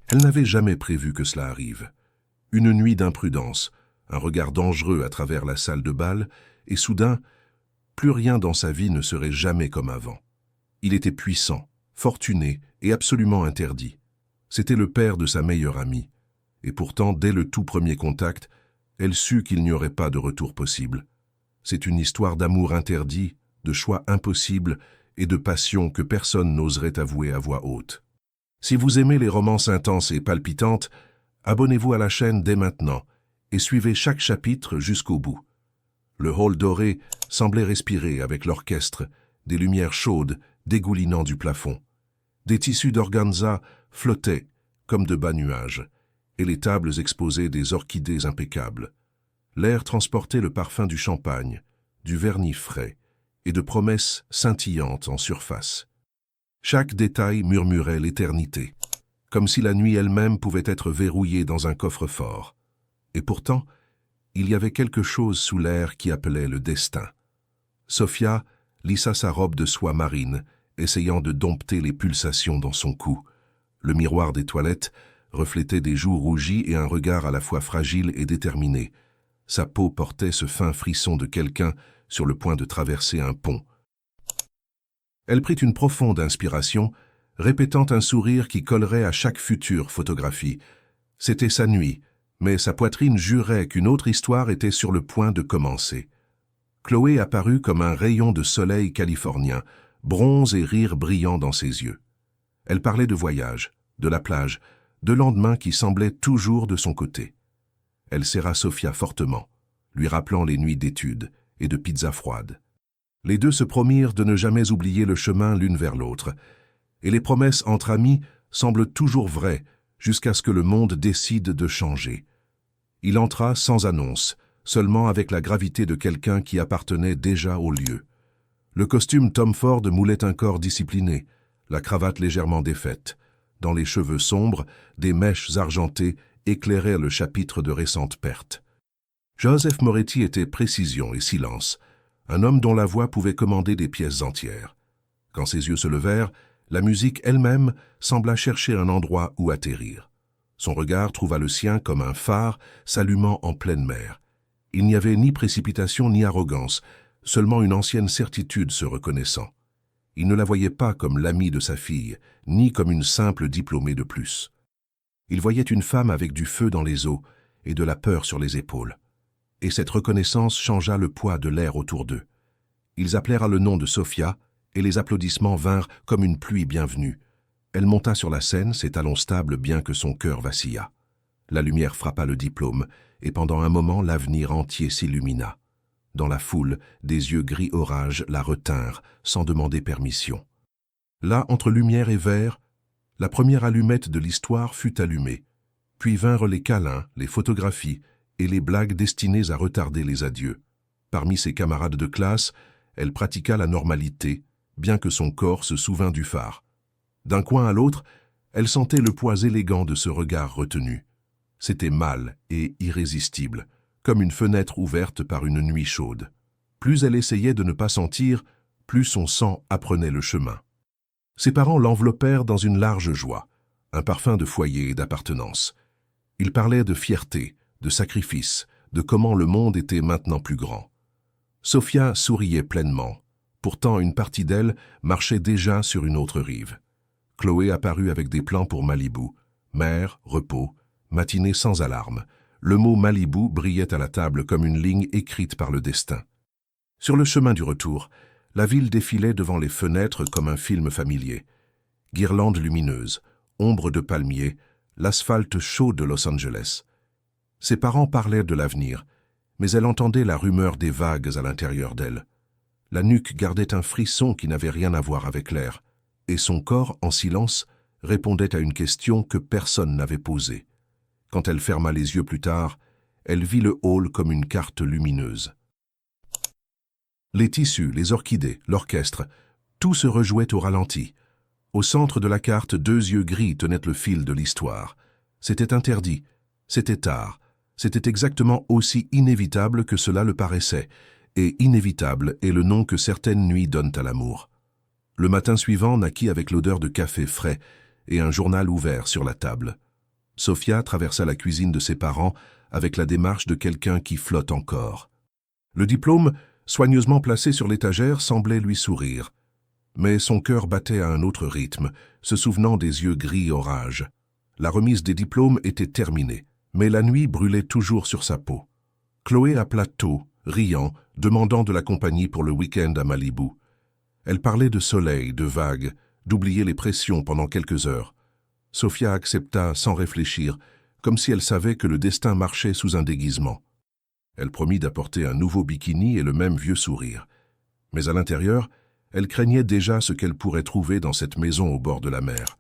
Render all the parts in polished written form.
Elle n'avait jamais prévu que cela arrive. Une nuit d'imprudence, un regard dangereux à travers la salle de bal, et soudain, plus rien dans sa vie ne serait jamais comme avant. Il était puissant, fortuné et absolument interdit. C'était le père de sa meilleure amie. Et pourtant, dès le tout premier contact, elle sut qu'il n'y aurait pas de retour possible. C'est une histoire d'amour interdit, de choix impossibles et de passion que personne n'oserait avouer à voix haute. Si vous aimez les romances intenses et palpitantes, abonnez-vous à la chaîne dès maintenant et suivez chaque chapitre jusqu'au bout. Le hall doré semblait respirer avec l'orchestre, des lumières chaudes dégoulinant du plafond. Des tissus d'organza flottaient comme de bas nuages, et les tables exposaient des orchidées impeccables. L'air transportait le parfum du champagne, du vernis frais et de promesses scintillantes en surface. Chaque détail murmurait l'éternité, comme si la nuit elle-même pouvait être verrouillée dans un coffre-fort. Et pourtant, il y avait quelque chose sous l'air qui appelait le destin. Sophia lissa sa robe de soie marine, essayant de dompter les pulsations dans son cou. Le miroir des toilettes reflétait des joues rougies et un regard à la fois fragile et déterminé. Sa peau portait ce fin frisson de quelqu'un sur le point de traverser un pont. Elle prit une profonde inspiration, répétant un sourire qui collerait à chaque future photographie. C'était sa nuit, mais sa poitrine jurait qu'une autre histoire était sur le point de commencer. Chloé apparut comme un rayon de soleil californien, bronze et rire brillant dans ses yeux. Elle parlait de voyage, de la plage, de lendemain qui semblaient toujours de son côté. Elle serra Sophia fortement, lui rappelant les nuits d'études et de pizzas froides. Les deux se promirent de ne jamais oublier le chemin l'une vers l'autre, et les promesses entre amis semblent toujours vraies jusqu'à ce que le monde décide de changer. Il entra sans annonce, seulement avec la gravité de quelqu'un qui appartenait déjà au lieu. Le costume Tom Ford moulait un corps discipliné, la cravate légèrement défaite. Dans les cheveux sombres, des mèches argentées éclairaient le chapitre de récentes pertes. Joseph Moretti était précision et silence, un homme dont la voix pouvait commander des pièces entières. Quand ses yeux se levèrent, la musique elle-même sembla chercher un endroit où atterrir. Son regard trouva le sien comme un phare s'allumant en pleine mer. Il n'y avait ni précipitation ni arrogance, seulement une ancienne certitude se reconnaissant. Il ne la voyait pas comme l'amie de sa fille, ni comme une simple diplômée de plus. Il voyait une femme avec du feu dans les os et de la peur sur les épaules. Et cette reconnaissance changea le poids de l'air autour d'eux. Ils appelèrent le nom de Sophia, et les applaudissements vinrent comme une pluie bienvenue. Elle monta sur la scène, ses talons stables bien que son cœur vacilla. La lumière frappa le diplôme, et pendant un moment l'avenir entier s'illumina. Dans la foule, des yeux gris orage la retinrent, sans demander permission. Là, entre lumière et verre, la première allumette de l'histoire fut allumée. Puis vinrent les câlins, les photographies et les blagues destinées à retarder les adieux. Parmi ses camarades de classe, elle pratiqua la normalité, bien que son corps se souvînt du phare. D'un coin à l'autre, elle sentait le poids élégant de ce regard retenu. C'était mâle et irrésistible, comme une fenêtre ouverte par une nuit chaude. Plus elle essayait de ne pas sentir, plus son sang apprenait le chemin. Ses parents l'enveloppèrent dans une large joie, un parfum de foyer et d'appartenance. Ils parlaient de fierté, de sacrifice, de comment le monde était maintenant plus grand. Sophia souriait pleinement. Pourtant, une partie d'elle marchait déjà sur une autre rive. Chloé apparut avec des plans pour Malibu. Mer, repos, matinée sans alarme. Le mot Malibu brillait à la table comme une ligne écrite par le destin. Sur le chemin du retour, la ville défilait devant les fenêtres comme un film familier. Guirlandes lumineuses, ombres de palmiers, l'asphalte chaud de Los Angeles. Ses parents parlaient de l'avenir, mais elle entendait la rumeur des vagues à l'intérieur d'elle. La nuque gardait un frisson qui n'avait rien à voir avec l'air, et son corps, en silence, répondait à une question que personne n'avait posée. Quand elle ferma les yeux plus tard, elle vit le hall comme une carte lumineuse. Les tissus, les orchidées, l'orchestre, tout se rejouait au ralenti. Au centre de la carte, deux yeux gris tenaient le fil de l'histoire. C'était interdit, c'était tard, c'était exactement aussi inévitable que cela le paraissait, et inévitable est le nom que certaines nuits donnent à l'amour. Le matin suivant naquit avec l'odeur de café frais et un journal ouvert sur la table. Sophia traversa la cuisine de ses parents avec la démarche de quelqu'un qui flotte encore. Le diplôme, soigneusement placé sur l'étagère, semblait lui sourire. Mais son cœur battait à un autre rythme, se souvenant des yeux gris orage. La remise des diplômes était terminée, mais la nuit brûlait toujours sur sa peau. Chloé appela tôt, riant, demandant de la compagnie pour le week-end à Malibu. Elle parlait de soleil, de vagues, d'oublier les pressions pendant quelques heures. Sophia accepta sans réfléchir, comme si elle savait que le destin marchait sous un déguisement. Elle promit d'apporter un nouveau bikini et le même vieux sourire. Mais à l'intérieur, elle craignait déjà ce qu'elle pourrait trouver dans cette maison au bord de la mer.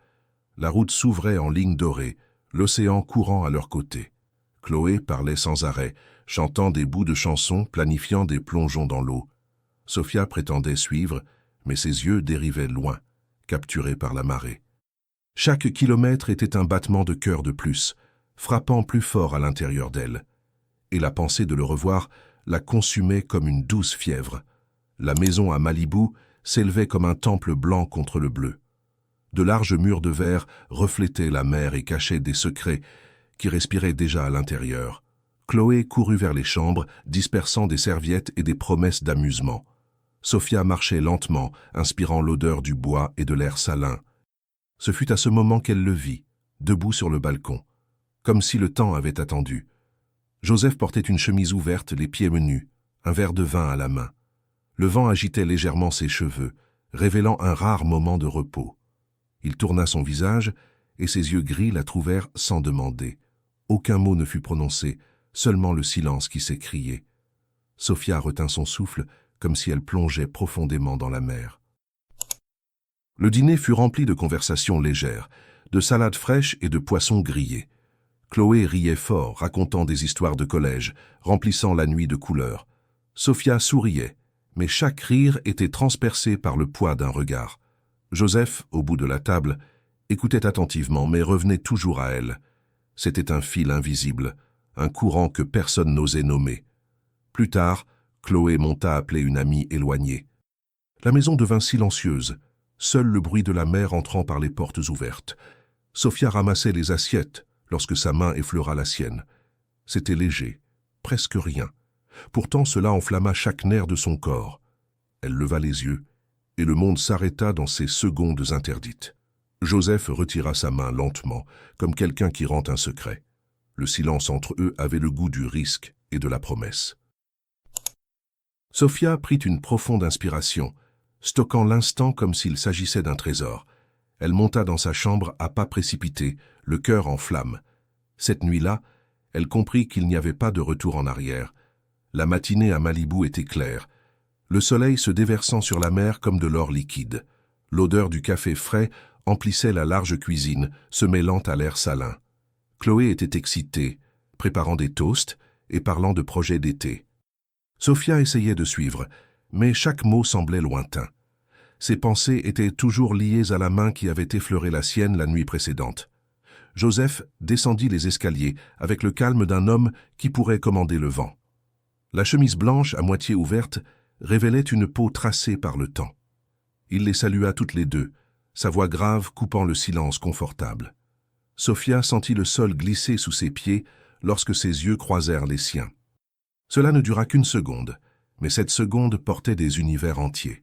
La route s'ouvrait en ligne dorée, l'océan courant à leur côté. Chloé parlait sans arrêt, chantant des bouts de chansons, planifiant des plongeons dans l'eau. Sophia prétendait suivre, mais ses yeux dérivaient loin, capturés par la marée. Chaque kilomètre était un battement de cœur de plus, frappant plus fort à l'intérieur d'elle. Et la pensée de le revoir la consumait comme une douce fièvre. La maison à Malibu s'élevait comme un temple blanc contre le bleu. De larges murs de verre reflétaient la mer et cachaient des secrets qui respiraient déjà à l'intérieur. Chloé courut vers les chambres, dispersant des serviettes et des promesses d'amusement. Sophia marchait lentement, inspirant l'odeur du bois et de l'air salin. Ce fut à ce moment qu'elle le vit, debout sur le balcon, comme si le temps avait attendu. Joseph portait une chemise ouverte, les pieds menus, un verre de vin à la main. Le vent agitait légèrement ses cheveux, révélant un rare moment de repos. Il tourna son visage, et ses yeux gris la trouvèrent sans demander. Aucun mot ne fut prononcé, seulement le silence qui s'écriait. Sophia retint son souffle, comme si elle plongeait profondément dans la mer. Le dîner fut rempli de conversations légères, de salades fraîches et de poissons grillés. Chloé riait fort, racontant des histoires de collège, remplissant la nuit de couleurs. Sophia souriait, mais chaque rire était transpercé par le poids d'un regard. Joseph, au bout de la table, écoutait attentivement, mais revenait toujours à elle. C'était un fil invisible, un courant que personne n'osait nommer. Plus tard, Chloé monta appeler une amie éloignée. La maison devint silencieuse, seul le bruit de la mer entrant par les portes ouvertes. Sophia ramassait les assiettes lorsque sa main effleura la sienne. C'était léger, presque rien. Pourtant cela enflamma chaque nerf de son corps. Elle leva les yeux, et le monde s'arrêta dans ces secondes interdites. Joseph retira sa main lentement, comme quelqu'un qui rend un secret. Le silence entre eux avait le goût du risque et de la promesse. Sophia prit une profonde inspiration, stockant l'instant comme s'il s'agissait d'un trésor. Elle monta dans sa chambre à pas précipités, le cœur en flammes. Cette nuit-là, elle comprit qu'il n'y avait pas de retour en arrière. La matinée à Malibu était claire, le soleil se déversant sur la mer comme de l'or liquide. L'odeur du café frais emplissait la large cuisine, se mêlant à l'air salin. Chloé était excitée, préparant des toasts et parlant de projets d'été. Sophia essayait de suivre, mais chaque mot semblait lointain. Ses pensées étaient toujours liées à la main qui avait effleuré la sienne la nuit précédente. Joseph descendit les escaliers avec le calme d'un homme qui pourrait commander le vent. La chemise blanche à moitié ouverte révélait une peau tracée par le temps. Il les salua toutes les deux, sa voix grave coupant le silence confortable. Sophia sentit le sol glisser sous ses pieds lorsque ses yeux croisèrent les siens. Cela ne dura qu'une seconde, mais cette seconde portait des univers entiers.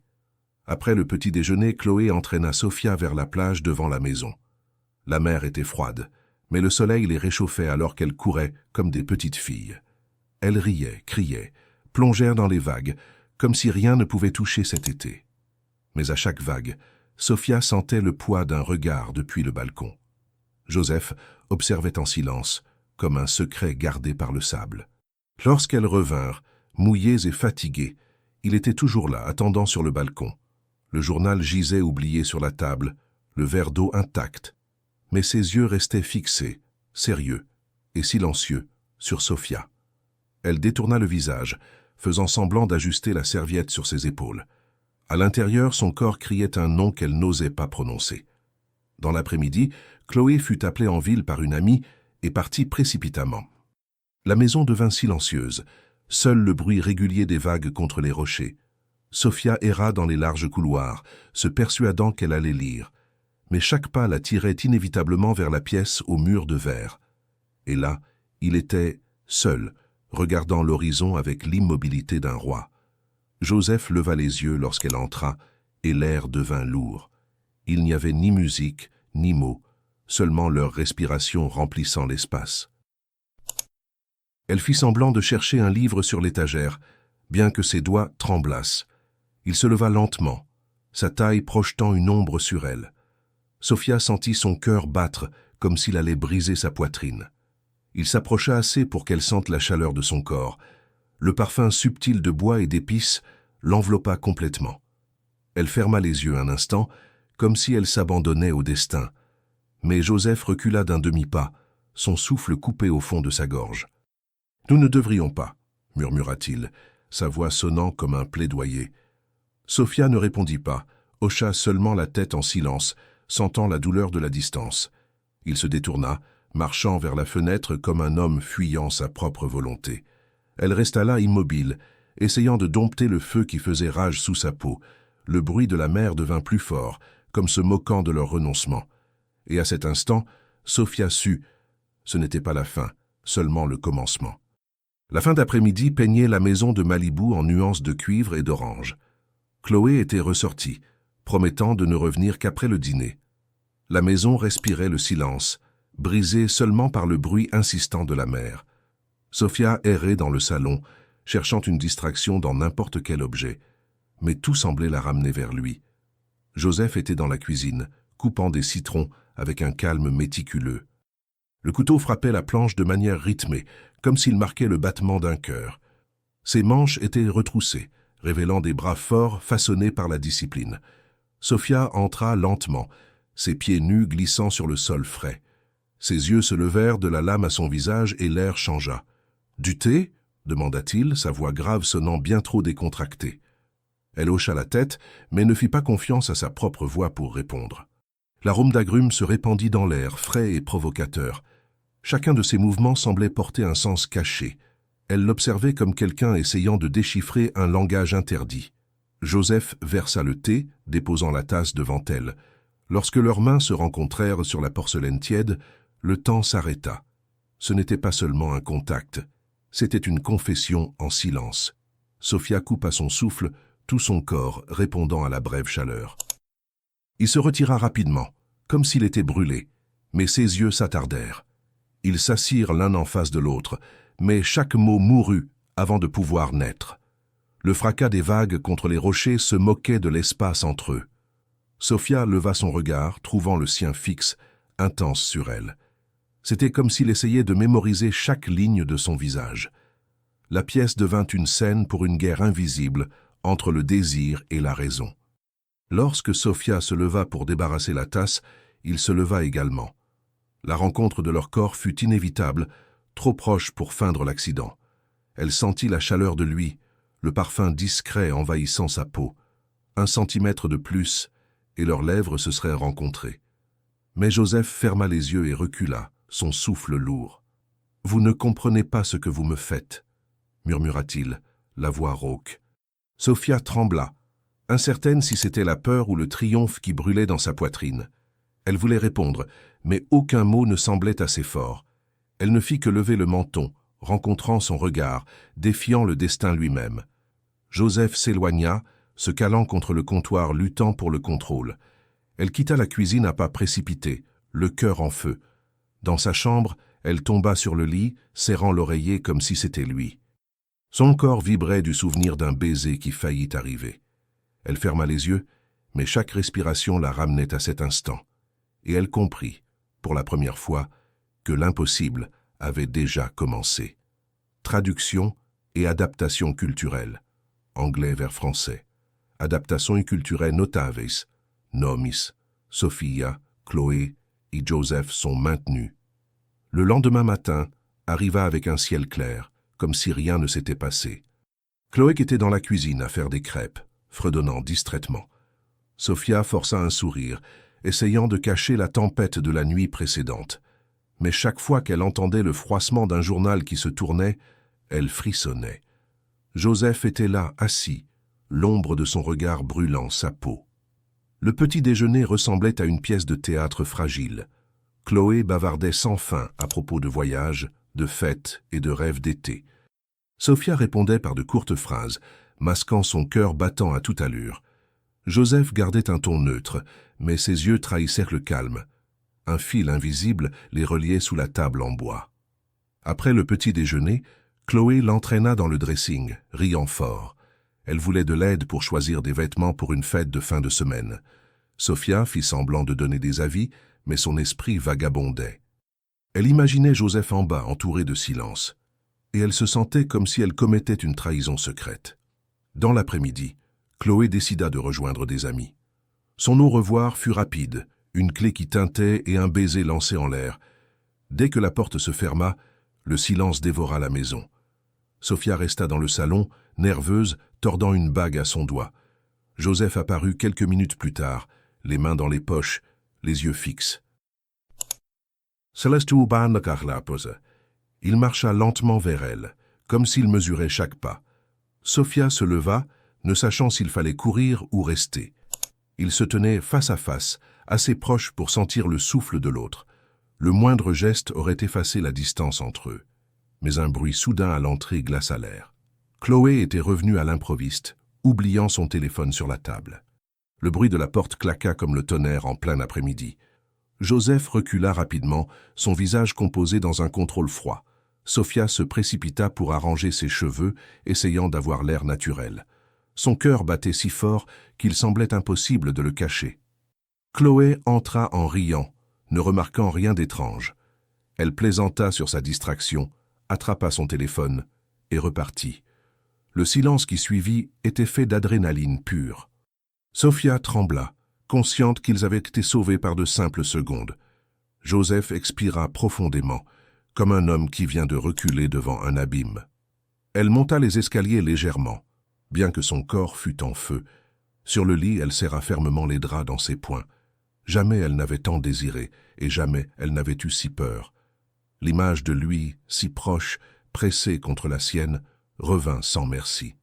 Après le petit déjeuner, Chloé entraîna Sophia vers la plage devant la maison. La mer était froide, mais le soleil les réchauffait alors qu'elles couraient comme des petites filles. Elles riaient, criaient, plongèrent dans les vagues, comme si rien ne pouvait toucher cet été. Mais à chaque vague, Sophia sentait le poids d'un regard depuis le balcon. Joseph observait en silence, comme un secret gardé par le sable. Lorsqu'elles revinrent, mouillées et fatiguées, il était toujours là, attendant sur le balcon. Le journal gisait oublié sur la table, le verre d'eau intact, mais ses yeux restaient fixés, sérieux et silencieux, sur Sophia. Elle détourna le visage, faisant semblant d'ajuster la serviette sur ses épaules. À l'intérieur, son corps criait un nom qu'elle n'osait pas prononcer. Dans l'après-midi, Chloé fut appelée en ville par une amie et partit précipitamment. La maison devint silencieuse, seul le bruit régulier des vagues contre les rochers. Sophia erra dans les larges couloirs, se persuadant qu'elle allait lire. Mais chaque pas la tirait inévitablement vers la pièce aux murs de verre. Et là, il était seul, regardant l'horizon avec l'immobilité d'un roi. Joseph leva les yeux lorsqu'elle entra, et l'air devint lourd. Il n'y avait ni musique, ni mots, seulement leur respiration remplissant l'espace. Elle fit semblant de chercher un livre sur l'étagère, bien que ses doigts tremblassent. Il se leva lentement, sa taille projetant une ombre sur elle. Sophia sentit son cœur battre comme s'il allait briser sa poitrine. Il s'approcha assez pour qu'elle sente la chaleur de son corps. Le parfum subtil de bois et d'épices l'enveloppa complètement. Elle ferma les yeux un instant, comme si elle s'abandonnait au destin. Mais Joseph recula d'un demi-pas, son souffle coupé au fond de sa gorge. « Nous ne devrions pas, » murmura-t-il, sa voix sonnant comme un plaidoyer. Sophia ne répondit pas, hocha seulement la tête en silence, sentant la douleur de la distance. Il se détourna, marchant vers la fenêtre comme un homme fuyant sa propre volonté. Elle resta là immobile, essayant de dompter le feu qui faisait rage sous sa peau. Le bruit de la mer devint plus fort, comme se moquant de leur renoncement. Et à cet instant, Sophia sut, ce n'était pas la fin, seulement le commencement. La fin d'après-midi peignait la maison de Malibu en nuances de cuivre et d'orange. Chloé était ressortie, promettant de ne revenir qu'après le dîner. La maison respirait le silence, brisée seulement par le bruit insistant de la mer. Sophia errait dans le salon, cherchant une distraction dans n'importe quel objet. Mais tout semblait la ramener vers lui. Joseph était dans la cuisine, coupant des citrons avec un calme méticuleux. Le couteau frappait la planche de manière rythmée, comme s'il marquait le battement d'un cœur. Ses manches étaient retroussées, révélant des bras forts façonnés par la discipline. Sophia entra lentement, ses pieds nus glissant sur le sol frais. Ses yeux se levèrent de la lame à son visage et l'air changea. « Du thé » demanda-t-il, sa voix grave sonnant bien trop décontractée. Elle hocha la tête, mais ne fit pas confiance à sa propre voix pour répondre. L'arôme d'agrumes se répandit dans l'air, frais et provocateur. Chacun de ses mouvements semblait porter un sens caché. Elle l'observait comme quelqu'un essayant de déchiffrer un langage interdit. Joseph versa le thé, déposant la tasse devant elle. Lorsque leurs mains se rencontrèrent sur la porcelaine tiède, le temps s'arrêta. Ce n'était pas seulement un contact, c'était une confession en silence. Sophia coupa son souffle, tout son corps répondant à la brève chaleur. Il se retira rapidement, comme s'il était brûlé, mais ses yeux s'attardèrent. Ils s'assirent l'un en face de l'autre, mais chaque mot mourut avant de pouvoir naître. Le fracas des vagues contre les rochers se moquait de l'espace entre eux. Sophia leva son regard, trouvant le sien fixe, intense sur elle. C'était comme s'il essayait de mémoriser chaque ligne de son visage. La pièce devint une scène pour une guerre invisible entre le désir et la raison. Lorsque Sophia se leva pour débarrasser la tasse, il se leva également. La rencontre de leur corps fut inévitable, trop proche pour feindre l'accident. Elle sentit la chaleur de lui, le parfum discret envahissant sa peau. 1 centimètre de plus, et leurs lèvres se seraient rencontrées. Mais Joseph ferma les yeux et recula, son souffle lourd. « Vous ne comprenez pas ce que vous me faites » murmura-t-il, la voix rauque. Sophia trembla, incertaine si c'était la peur ou le triomphe qui brûlait dans sa poitrine. Elle voulait répondre, mais aucun mot ne semblait assez fort. Elle ne fit que lever le menton, rencontrant son regard, défiant le destin lui-même. Joseph s'éloigna, se calant contre le comptoir, luttant pour le contrôle. Elle quitta la cuisine à pas précipités, le cœur en feu. Dans sa chambre, elle tomba sur le lit, serrant l'oreiller comme si c'était lui. Son corps vibrait du souvenir d'un baiser qui faillit arriver. Elle ferma les yeux, mais chaque respiration la ramenait à cet instant. Et elle comprit, pour la première fois, que l'impossible avait déjà commencé. Traduction et adaptation culturelle. Anglais vers français. Adaptation culturelle notavis. Nomis, Sophia, Chloé et Joseph sont maintenus. Le lendemain matin arriva avec un ciel clair, comme si rien ne s'était passé. Chloé était dans la cuisine à faire des crêpes, fredonnant distraitement. Sophia força un sourire, essayant de cacher la tempête de la nuit précédente. Mais chaque fois qu'elle entendait le froissement d'un journal qui se tournait, elle frissonnait. Joseph était là, assis, l'ombre de son regard brûlant sa peau. Le petit déjeuner ressemblait à une pièce de théâtre fragile. Chloé bavardait sans fin à propos de voyages, de fêtes et de rêves d'été. Sofia répondait par de courtes phrases, masquant son cœur battant à toute allure. Joseph gardait un ton neutre, mais ses yeux trahissaient le calme. Un fil invisible les reliait sous la table en bois. Après le petit déjeuner, Chloé l'entraîna dans le dressing, riant fort. Elle voulait de l'aide pour choisir des vêtements pour une fête de fin de semaine. Sofia fit semblant de donner des avis, mais son esprit vagabondait. Elle imaginait Joseph en bas, entouré de silence, et elle se sentait comme si elle commettait une trahison secrète. Dans l'après-midi, Chloé décida de rejoindre des amis. Son au-revoir fut rapide, une clé qui tintait et un baiser lancé en l'air. Dès que la porte se ferma, le silence dévora la maison. Sofia resta dans le salon, nerveuse, tordant une bague à son doigt. Joseph apparut quelques minutes plus tard, les mains dans les poches, les yeux fixes. Il marcha lentement vers elle, comme s'il mesurait chaque pas. Sofia se leva, ne sachant s'il fallait courir ou rester. Ils se tenaient face à face, assez proches pour sentir le souffle de l'autre. Le moindre geste aurait effacé la distance entre eux. Mais un bruit soudain à l'entrée glaça l'air. Chloé était revenue à l'improviste, oubliant son téléphone sur la table. Le bruit de la porte claqua comme le tonnerre en plein après-midi. Joseph recula rapidement, son visage composé dans un contrôle froid. Sofia se précipita pour arranger ses cheveux, essayant d'avoir l'air naturel. Son cœur battait si fort qu'il semblait impossible de le cacher. Chloé entra en riant, ne remarquant rien d'étrange. Elle plaisanta sur sa distraction, attrapa son téléphone et repartit. Le silence qui suivit était fait d'adrénaline pure. Sofia trembla, consciente qu'ils avaient été sauvés par de simples secondes. Joseph expira profondément, comme un homme qui vient de reculer devant un abîme. Elle monta les escaliers légèrement, bien que son corps fût en feu. Sur le lit, elle serra fermement les draps dans ses poings. Jamais elle n'avait tant désiré, et jamais elle n'avait eu si peur. L'image de lui, si proche, pressé contre la sienne, revint sans merci.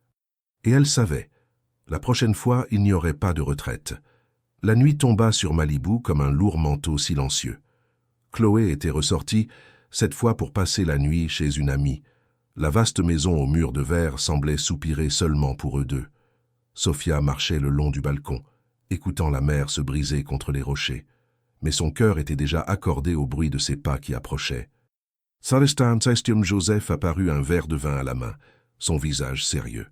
Et elle savait, la prochaine fois, il n'y aurait pas de retraite. La nuit tomba sur Malibu comme un lourd manteau silencieux. Chloé était ressortie, cette fois pour passer la nuit chez une amie. La vaste maison aux murs de verre semblait soupirer seulement pour eux deux. Sofia marchait le long du balcon, écoutant la mer se briser contre les rochers. Mais son cœur était déjà accordé au bruit de ses pas qui approchaient. Joseph apparut un verre de vin à la main, son visage sérieux.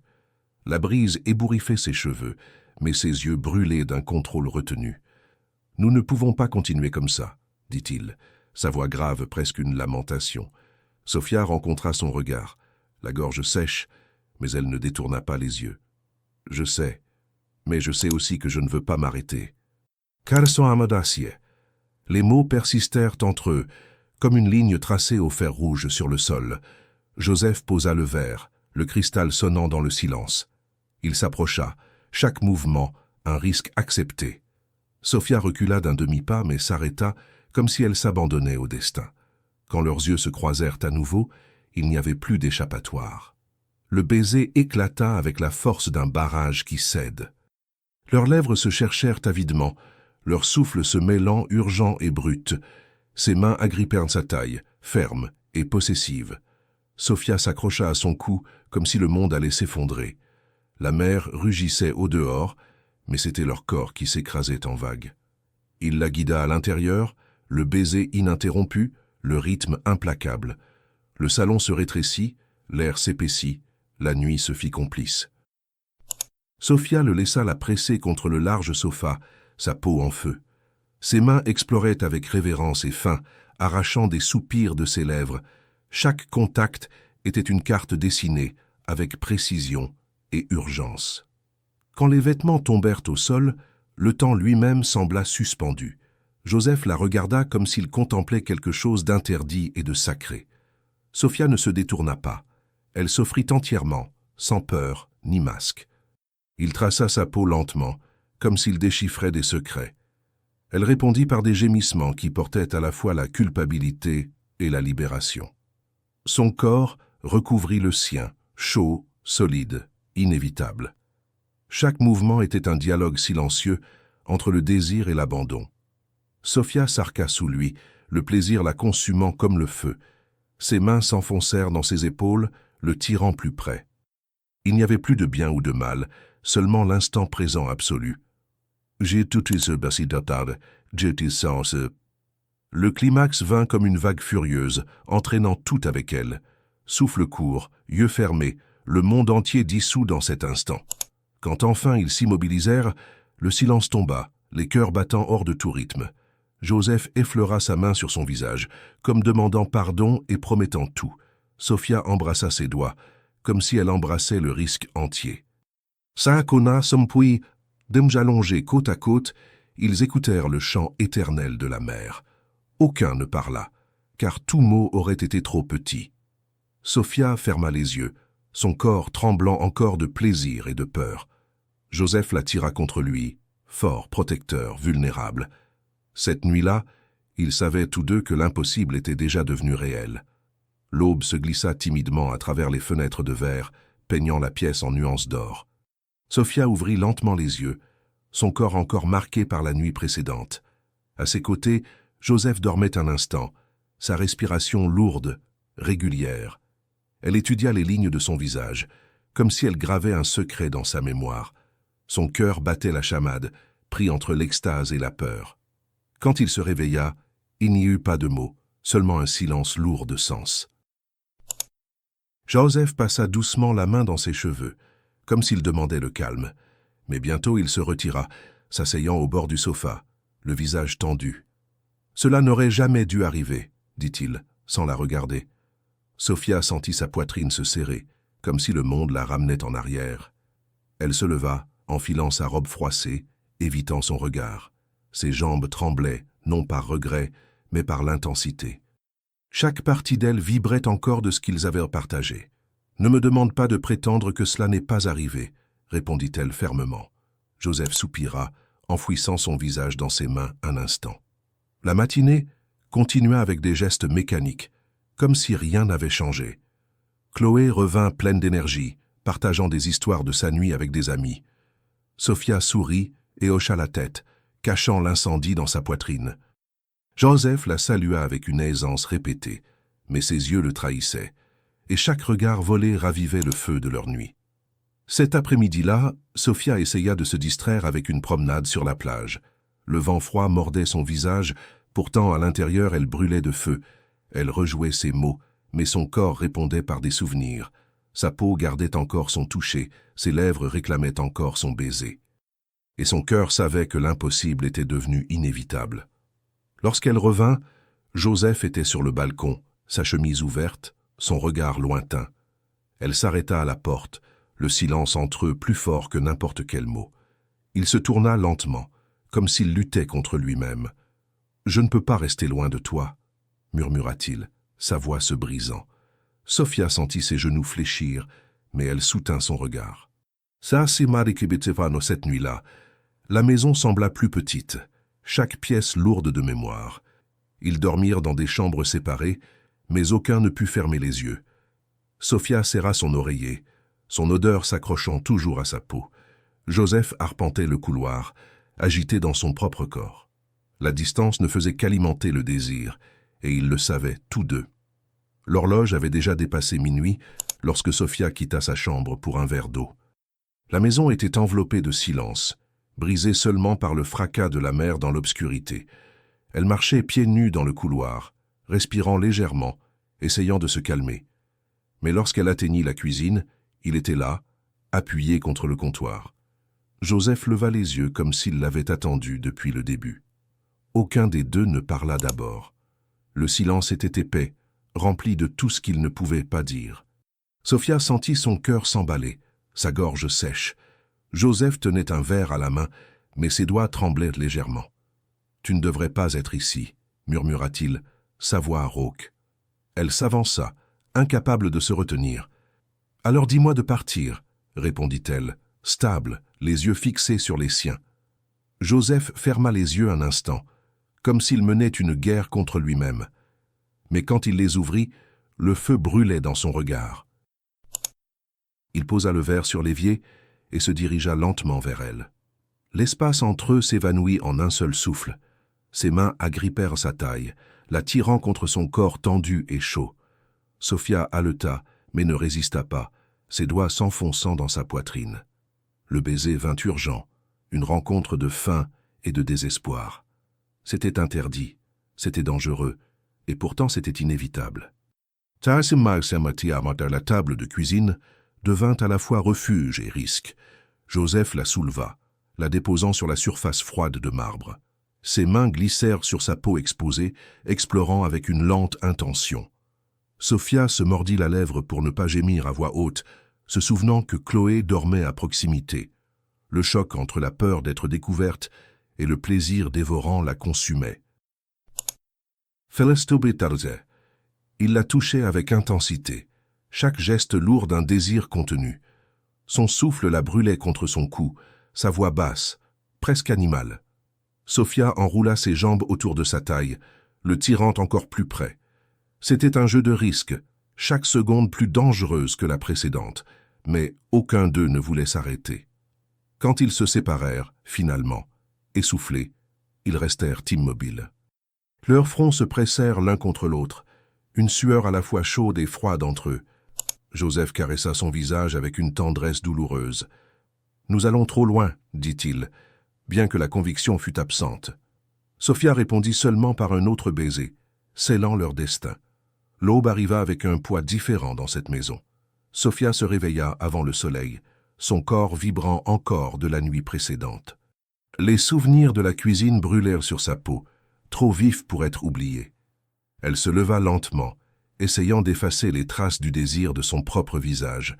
La brise ébouriffait ses cheveux, mais ses yeux brûlaient d'un contrôle retenu. « Nous ne pouvons pas continuer comme ça, » dit-il, sa voix grave, presque une lamentation. Sofia rencontra son regard, la gorge sèche, mais elle ne détourna pas les yeux. « Je sais, mais je sais aussi que je ne veux pas m'arrêter. » Carson Amadacie. Les mots persistèrent entre eux, comme une ligne tracée au fer rouge sur le sol. Joseph posa le verre, le cristal sonnant dans le silence. Il s'approcha, chaque mouvement, un risque accepté. Sofia recula d'un demi-pas mais s'arrêta comme si elle s'abandonnait au destin. Quand leurs yeux se croisèrent à nouveau, il n'y avait plus d'échappatoire. Le baiser éclata avec la force d'un barrage qui cède. Leurs lèvres se cherchèrent avidement, leur souffle se mêlant urgent et brut. Ses mains agrippèrent sa taille, ferme et possessive. Sofia s'accrocha à son cou comme si le monde allait s'effondrer. La mer rugissait au-dehors, mais c'était leur corps qui s'écrasait en vagues. Il la guida à l'intérieur, le baiser ininterrompu, le rythme implacable. Le salon se rétrécit, l'air s'épaissit, la nuit se fit complice. Sofia le laissa la presser contre le large sofa, sa peau en feu. Ses mains exploraient avec révérence et faim, arrachant des soupirs de ses lèvres. Chaque contact était une carte dessinée, avec précision et urgence. Quand les vêtements tombèrent au sol, le temps lui-même sembla suspendu. Joseph la regarda comme s'il contemplait quelque chose d'interdit et de sacré. Sofia ne se détourna pas. Elle s'offrit entièrement, sans peur ni masque. Il traça sa peau lentement, comme s'il déchiffrait des secrets. Elle répondit par des gémissements qui portaient à la fois la culpabilité et la libération. Son corps recouvrit le sien, chaud, solide, inévitable. Chaque mouvement était un dialogue silencieux entre le désir et l'abandon. Sofia s'arqua sous lui, le plaisir la consumant comme le feu. Ses mains s'enfoncèrent dans ses épaules, le tirant plus près. Il n'y avait plus de bien ou de mal, seulement l'instant présent absolu. J'ai tout ce bassi d'attarde, j'ai tout sens. Le climax vint comme une vague furieuse, entraînant tout avec elle. Souffle court, yeux fermés, le monde entier dissous dans cet instant. Quand enfin ils s'immobilisèrent, le silence tomba, les cœurs battant hors de tout rythme. Joseph effleura sa main sur son visage, comme demandant pardon et promettant tout. Sophia embrassa ses doigts, comme si elle embrassait le risque entier. Saakona Sompui, allongés côte à côte, ils écoutèrent le chant éternel de la mer. Aucun ne parla, car tout mot aurait été trop petit. Sophia ferma les yeux, son corps tremblant encore de plaisir et de peur. Joseph la tira contre lui, fort, protecteur, vulnérable. Cette nuit-là, ils savaient tous deux que l'impossible était déjà devenu réel. L'aube se glissa timidement à travers les fenêtres de verre, peignant la pièce en nuances d'or. Sophia ouvrit lentement les yeux, son corps encore marqué par la nuit précédente. À ses côtés, Joseph dormait un instant, sa respiration lourde, régulière. Elle étudia les lignes de son visage, comme si elle gravait un secret dans sa mémoire. Son cœur battait la chamade, pris entre l'extase et la peur. Quand il se réveilla, il n'y eut pas de mots, seulement un silence lourd de sens. Joseph passa doucement la main dans ses cheveux, comme s'il demandait le calme. Mais bientôt il se retira, s'asseyant au bord du sofa, le visage tendu. « Cela n'aurait jamais dû arriver, » dit-il, sans la regarder. Sophia sentit sa poitrine se serrer, comme si le monde la ramenait en arrière. Elle se leva, enfilant sa robe froissée, évitant son regard. Ses jambes tremblaient, non par regret, mais par l'intensité. Chaque partie d'elle vibrait encore de ce qu'ils avaient partagé. « Ne me demande pas de prétendre que cela n'est pas arrivé, » répondit-elle fermement. Joseph soupira, enfouissant son visage dans ses mains un instant. La matinée continua avec des gestes mécaniques, comme si rien n'avait changé. Chloé revint pleine d'énergie, partageant des histoires de sa nuit avec des amis. Sophia sourit et hocha la tête, cachant l'incendie dans sa poitrine. Joseph la salua avec une aisance répétée, mais ses yeux le trahissaient, et chaque regard volé ravivait le feu de leur nuit. Cet après-midi-là, Sophia essaya de se distraire avec une promenade sur la plage. Le vent froid mordait son visage, pourtant à l'intérieur elle brûlait de feu. Elle rejouait ses mots, mais son corps répondait par des souvenirs. Sa peau gardait encore son toucher, ses lèvres réclamaient encore son baiser. Et son cœur savait que l'impossible était devenu inévitable. Lorsqu'elle revint, Joseph était sur le balcon, sa chemise ouverte, son regard lointain. Elle s'arrêta à la porte, le silence entre eux plus fort que n'importe quel mot. Il se tourna lentement, comme s'il luttait contre lui-même. « Je ne peux pas rester loin de toi », murmura-t-il, sa voix se brisant. Sophia sentit ses genoux fléchir, mais elle soutint son regard. Ça, c'est Marikibetsefano cette nuit-là. La maison sembla plus petite, chaque pièce lourde de mémoire. Ils dormirent dans des chambres séparées, mais aucun ne put fermer les yeux. Sophia serra son oreiller, son odeur s'accrochant toujours à sa peau. Joseph arpentait le couloir, agité dans son propre corps. La distance ne faisait qu'alimenter le désir, et ils le savaient tous deux. L'horloge avait déjà dépassé minuit lorsque Sophia quitta sa chambre pour un verre d'eau. La maison était enveloppée de silence, brisée seulement par le fracas de la mer dans l'obscurité. Elle marchait pieds nus dans le couloir, respirant légèrement, essayant de se calmer. Mais lorsqu'elle atteignit la cuisine, il était là, appuyé contre le comptoir. Joseph leva les yeux comme s'il l'avait attendu depuis le début. Aucun des deux ne parla d'abord. Le silence était épais, rempli de tout ce qu'il ne pouvait pas dire. Sophia sentit son cœur s'emballer, sa gorge sèche. Joseph tenait un verre à la main, mais ses doigts tremblaient légèrement. « Tu ne devrais pas être ici », murmura-t-il, sa voix rauque. Elle s'avança, incapable de se retenir. « Alors dis-moi de partir », répondit-elle, stable, les yeux fixés sur les siens. Joseph ferma les yeux un instant, comme s'il menait une guerre contre lui-même. Mais quand il les ouvrit, le feu brûlait dans son regard. Il posa le verre sur l'évier et se dirigea lentement vers elle. L'espace entre eux s'évanouit en un seul souffle. Ses mains agrippèrent sa taille, la tirant contre son corps tendu et chaud. Sofia haleta, mais ne résista pas, ses doigts s'enfonçant dans sa poitrine. Le baiser vint urgent, une rencontre de faim et de désespoir. C'était interdit, c'était dangereux, et pourtant c'était inévitable. La table de cuisine devint à la fois refuge et risque. Joseph la souleva, la déposant sur la surface froide de marbre. Ses mains glissèrent sur sa peau exposée, explorant avec une lente intention. Sofia se mordit la lèvre pour ne pas gémir à voix haute, se souvenant que Chloé dormait à proximité. Le choc entre la peur d'être découverte et le plaisir dévorant la consumait. Il la touchait avec intensité, chaque geste lourd d'un désir contenu. Son souffle la brûlait contre son cou, sa voix basse, presque animale. Sofia enroula ses jambes autour de sa taille, le tirant encore plus près. C'était un jeu de risque, chaque seconde plus dangereuse que la précédente, mais aucun d'eux ne voulait s'arrêter. Quand ils se séparèrent, finalement, essoufflés, ils restèrent immobiles. Leurs fronts se pressèrent l'un contre l'autre, une sueur à la fois chaude et froide entre eux. Joseph caressa son visage avec une tendresse douloureuse. « Nous allons trop loin, dit-il, bien que la conviction fût absente. » Sofia répondit seulement par un autre baiser, scellant leur destin. L'aube arriva avec un poids différent dans cette maison. Sofia se réveilla avant le soleil, son corps vibrant encore de la nuit précédente. Les souvenirs de la cuisine brûlèrent sur sa peau, trop vifs pour être oubliés. Elle se leva lentement, essayant d'effacer les traces du désir de son propre visage.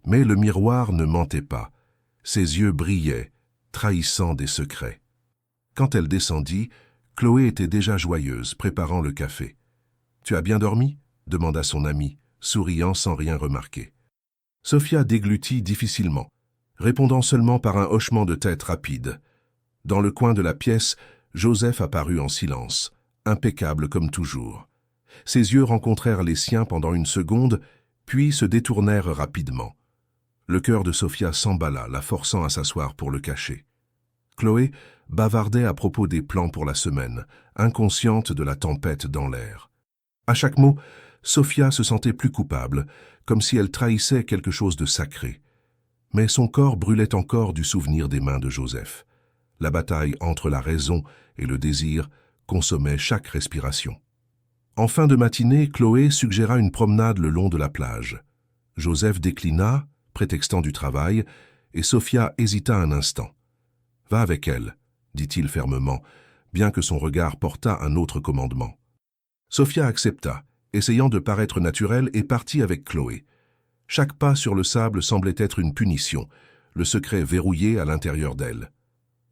Mais le miroir ne mentait pas. Ses yeux brillaient, trahissant des secrets. Quand elle descendit, Chloé était déjà joyeuse, préparant le café. « Tu as bien dormi ?» demanda son amie, souriant sans rien remarquer. Sofia déglutit difficilement, répondant seulement par un hochement de tête rapide. Dans le coin de la pièce, Joseph apparut en silence, impeccable comme toujours. Ses yeux rencontrèrent les siens pendant une seconde, puis se détournèrent rapidement. Le cœur de Sofia s'emballa, la forçant à s'asseoir pour le cacher. Chloé bavardait à propos des plans pour la semaine, inconsciente de la tempête dans l'air. À chaque mot, Sofia se sentait plus coupable, comme si elle trahissait quelque chose de sacré. Mais son corps brûlait encore du souvenir des mains de Joseph. La bataille entre la raison et le désir consommait chaque respiration. En fin de matinée, Chloé suggéra une promenade le long de la plage. Joseph déclina, prétextant du travail, et Sofia hésita un instant. « Va avec elle », dit-il fermement, bien que son regard portât un autre commandement. Sofia accepta, essayant de paraître naturelle, et partit avec Chloé. Chaque pas sur le sable semblait être une punition, le secret verrouillé à l'intérieur d'elle.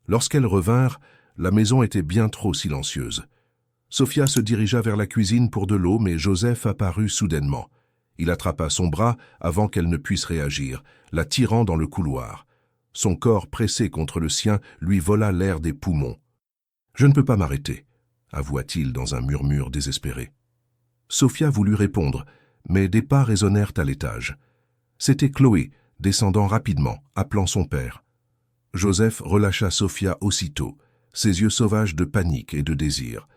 Lorsqu'elles revinrent, la maison était bien trop silencieuse. Sofia se dirigea vers la cuisine pour de l'eau, mais Joseph apparut soudainement. Il attrapa son bras avant qu'elle ne puisse réagir, la tirant dans le couloir. Son corps pressé contre le sien lui vola l'air des poumons. « Je ne peux pas m'arrêter », avoua-t-il dans un murmure désespéré. Sofia voulut répondre, mais des pas résonnèrent à l'étage. C'était Chloé, descendant rapidement, appelant son père. Joseph relâcha Sofia aussitôt, ses yeux sauvages de panique et de désir.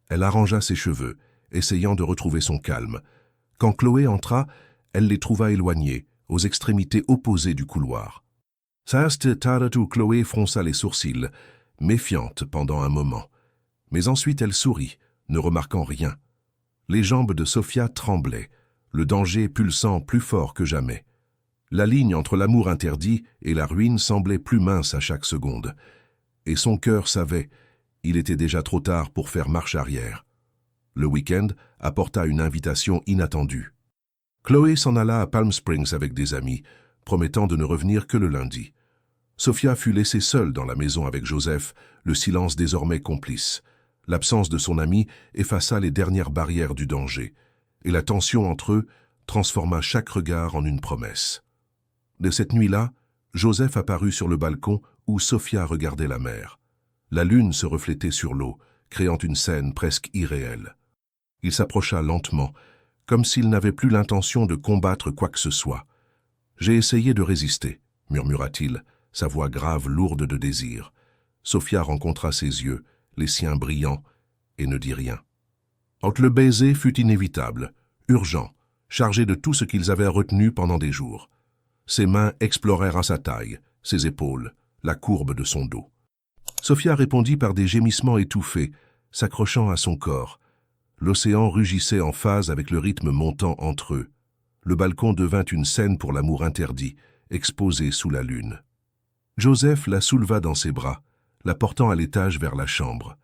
Elle arrangea ses cheveux, essayant de retrouver son calme. Quand Chloé entra, elle les trouva éloignés, aux extrémités opposées du couloir. Chloé fronça les sourcils, méfiante pendant un moment. Mais ensuite elle sourit, ne remarquant rien. Les jambes de Sofia tremblaient, le danger pulsant plus fort que jamais. La ligne entre l'amour interdit et la ruine semblait plus mince à chaque seconde. Et son cœur savait, il était déjà trop tard pour faire marche arrière. Le week-end apporta une invitation inattendue. Chloé s'en alla à Palm Springs avec des amis, promettant de ne revenir que le lundi. Sofia fut laissée seule dans la maison avec Joseph, le silence désormais complice. L'absence de son ami effaça les dernières barrières du danger, et la tension entre eux transforma chaque regard en une promesse. De cette nuit-là, Joseph apparut sur le balcon où Sofia regardait la mer. La lune se reflétait sur l'eau, créant une scène presque irréelle. Il s'approcha lentement, comme s'il n'avait plus l'intention de combattre quoi que ce soit. « J'ai essayé de résister », murmura-t-il, sa voix grave lourde de désir. Sofia rencontra ses yeux, les siens brillants, et ne dit rien. Le baiser fut inévitable, urgent, chargé de tout ce qu'ils avaient retenu pendant des jours. Ses mains explorèrent sa taille, ses épaules, la courbe de son dos. Sophia répondit par des gémissements étouffés, s'accrochant à son corps. L'océan rugissait en phase avec le rythme montant entre eux. Le balcon devint une scène pour l'amour interdit, exposé sous la lune. Joseph la souleva dans ses bras, la portant à l'étage vers la chambre.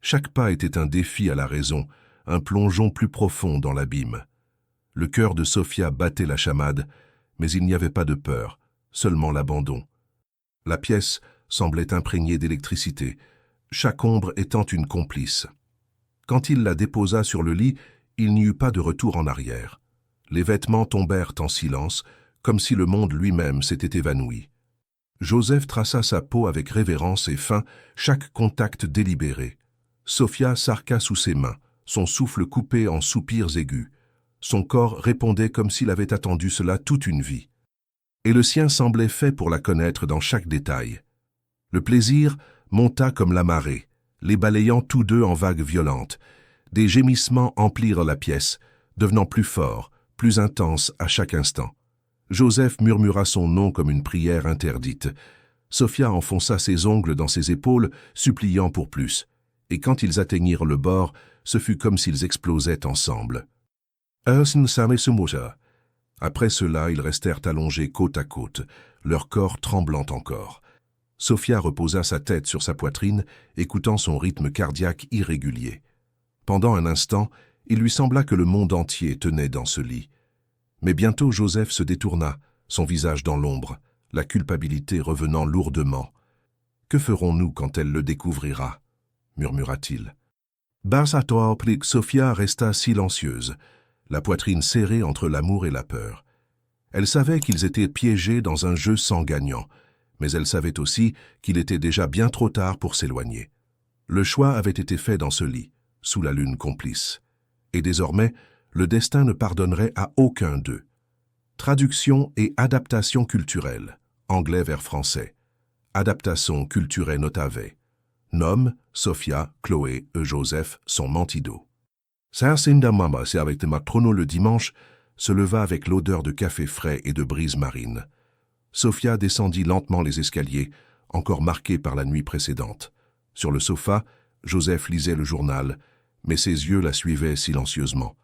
Chaque pas était un défi à la raison, un plongeon plus profond dans l'abîme. Le cœur de Sophia battait la chamade, mais il n'y avait pas de peur, seulement l'abandon. La pièce semblait imprégnée d'électricité, chaque ombre étant une complice. Quand il la déposa sur le lit, il n'y eut pas de retour en arrière. Les vêtements tombèrent en silence, comme si le monde lui-même s'était évanoui. Joseph traça sa peau avec révérence et fin, chaque contact délibéré. Sophia s'arqua sous ses mains, son souffle coupé en soupirs aigus. Son corps répondait comme s'il avait attendu cela toute une vie. Et le sien semblait fait pour la connaître dans chaque détail. Le plaisir monta comme la marée, les balayant tous deux en vagues violentes. Des gémissements emplirent la pièce, devenant plus forts, plus intenses à chaque instant. Joseph murmura son nom comme une prière interdite. Sophia enfonça ses ongles dans ses épaules, suppliant pour plus. Et quand ils atteignirent le bord, ce fut comme s'ils explosaient ensemble. Après cela, ils restèrent allongés côte à côte, leur corps tremblant encore. Sophia reposa sa tête sur sa poitrine, écoutant son rythme cardiaque irrégulier. Pendant un instant, il lui sembla que le monde entier tenait dans ce lit. Mais bientôt Joseph se détourna, son visage dans l'ombre, la culpabilité revenant lourdement. « Que ferons-nous quand elle le découvrira ?» murmura-t-il. Sophia resta silencieuse, la poitrine serrée entre l'amour et la peur. Elle savait qu'ils étaient piégés dans un jeu sans gagnant, mais elle savait aussi qu'il était déjà bien trop tard pour s'éloigner. Le choix avait été fait dans ce lit, sous la lune complice. Et désormais, le destin ne pardonnerait à aucun d'eux. Traduction et adaptation culturelle, anglais vers français. Adaptation culturelle notave. Nom, Sophia, Chloé et Joseph sont Mantido. Saint-Cinda Mama, c'est avec Matrono le dimanche, se leva avec l'odeur de café frais et de brise marine. Sophia descendit lentement les escaliers, encore marqués par la nuit précédente. Sur le sofa, Joseph lisait le journal, mais ses yeux la suivaient silencieusement.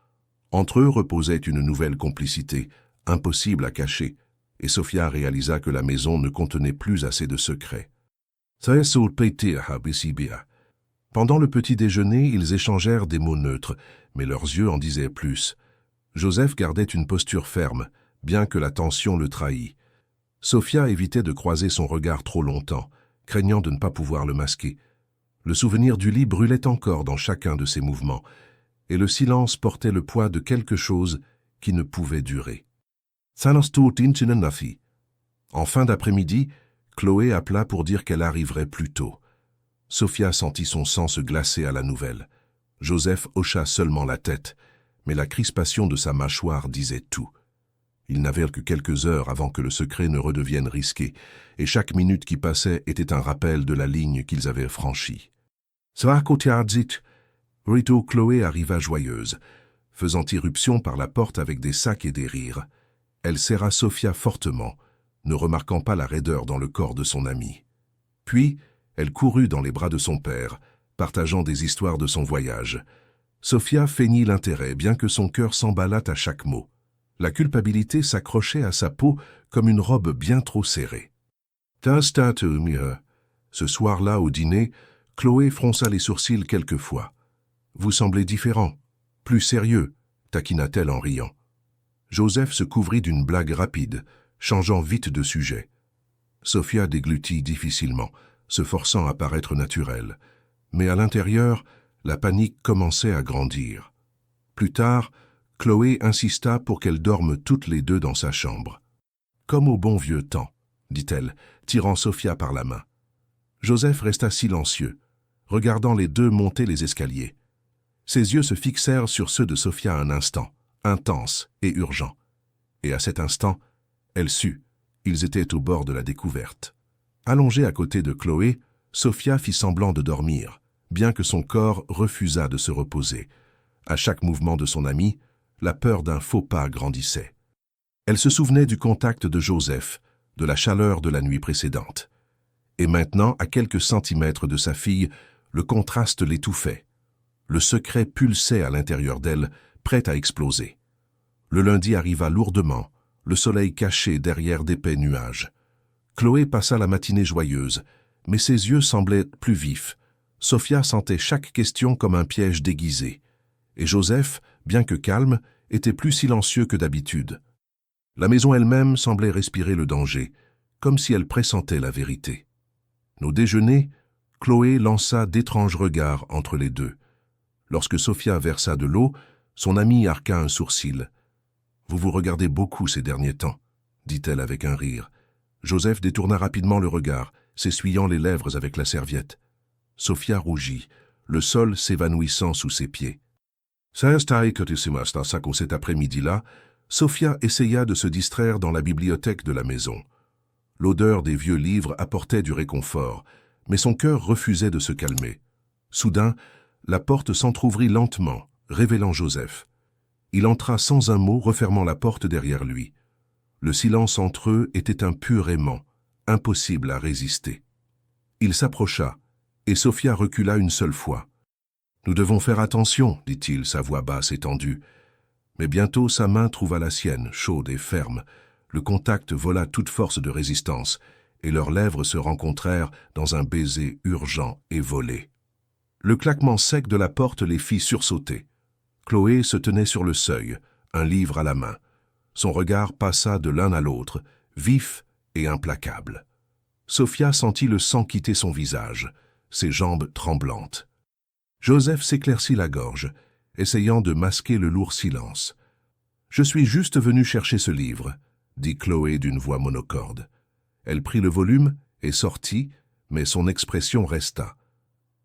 Entre eux reposait une nouvelle complicité, impossible à cacher, et Sophia réalisa que la maison ne contenait plus assez de secrets. Pendant le petit déjeuner, ils échangèrent des mots neutres, mais leurs yeux en disaient plus. Joseph gardait une posture ferme, bien que la tension le trahît. Sophia évitait de croiser son regard trop longtemps, craignant de ne pas pouvoir le masquer. Le souvenir du lit brûlait encore dans chacun de ses mouvements, et le silence portait le poids de quelque chose qui ne pouvait durer. En fin d'après-midi, Chloé appela pour dire qu'elle arriverait plus tôt. Sophia sentit son sang se glacer à la nouvelle. Joseph hocha seulement la tête, mais la crispation de sa mâchoire disait tout. Ils n'avaient que quelques heures avant que le secret ne redevienne risqué, et chaque minute qui passait était un rappel de la ligne qu'ils avaient franchie. Rito Chloé arriva joyeuse, faisant irruption par la porte avec des sacs et des rires. Elle serra Sophia fortement, ne remarquant pas la raideur dans le corps de son amie. Puis, elle courut dans les bras de son père, partageant des histoires de son voyage. Sophia feignit l'intérêt, bien que son cœur s'emballât à chaque mot. La culpabilité s'accrochait à sa peau comme une robe bien trop serrée. Ce soir-là, au dîner, Chloé fronça les sourcils quelquefois. « Vous semblez différent, plus sérieux », taquina-t-elle en riant. Joseph se couvrit d'une blague rapide, changeant vite de sujet. Sophia déglutit difficilement, se forçant à paraître naturelle. Mais à l'intérieur, la panique commençait à grandir. Plus tard, Chloé insista pour qu'elles dorment toutes les deux dans sa chambre. « Comme au bon vieux temps », dit-elle, tirant Sophia par la main. Joseph resta silencieux, regardant les deux monter les escaliers. Ses yeux se fixèrent sur ceux de Sophia un instant, intense et urgent. Et à cet instant, elle sut, ils étaient au bord de la découverte. Allongée à côté de Chloé, Sophia fit semblant de dormir, bien que son corps refusât de se reposer. À chaque mouvement de son ami, la peur d'un faux pas grandissait. Elle se souvenait du contact de Joseph, de la chaleur de la nuit précédente. Et maintenant, à quelques centimètres de sa fille, le contraste l'étouffait. Le secret pulsait à l'intérieur d'elle, prêt à exploser. Le lundi arriva lourdement, le soleil caché derrière d'épais nuages. Chloé passa la matinée joyeuse, mais ses yeux semblaient plus vifs. Sophia sentait chaque question comme un piège déguisé. Et Joseph, bien que calme, était plus silencieux que d'habitude. La maison elle-même semblait respirer le danger, comme si elle pressentait la vérité. Au déjeuner, Chloé lança d'étranges regards entre les deux. Lorsque Sophia versa de l'eau, son amie arqua un sourcil. « Vous vous regardez beaucoup ces derniers temps », dit-elle avec un rire. Joseph détourna rapidement le regard, s'essuyant les lèvres avec la serviette. Sophia rougit, le sol s'évanouissant sous ses pieds. Cet après-midi-là, Sophia essaya de se distraire dans la bibliothèque de la maison. L'odeur des vieux livres apportait du réconfort, mais son cœur refusait de se calmer. Soudain, la porte s'entr'ouvrit lentement, révélant Joseph. Il entra sans un mot, refermant la porte derrière lui. Le silence entre eux était un pur aimant, impossible à résister. Il s'approcha, et Sophia recula une seule fois. « Nous devons faire attention, dit-il, sa voix basse et tendue. » Mais bientôt sa main trouva la sienne, chaude et ferme. Le contact vola toute force de résistance, et leurs lèvres se rencontrèrent dans un baiser urgent et volé. Le claquement sec de la porte les fit sursauter. Chloé se tenait sur le seuil, un livre à la main. Son regard passa de l'un à l'autre, vif et implacable. Sophia sentit le sang quitter son visage, ses jambes tremblantes. Joseph s'éclaircit la gorge, essayant de masquer le lourd silence. « Je suis juste venu chercher ce livre », dit Chloé d'une voix monocorde. Elle prit le volume et sortit, mais son expression resta.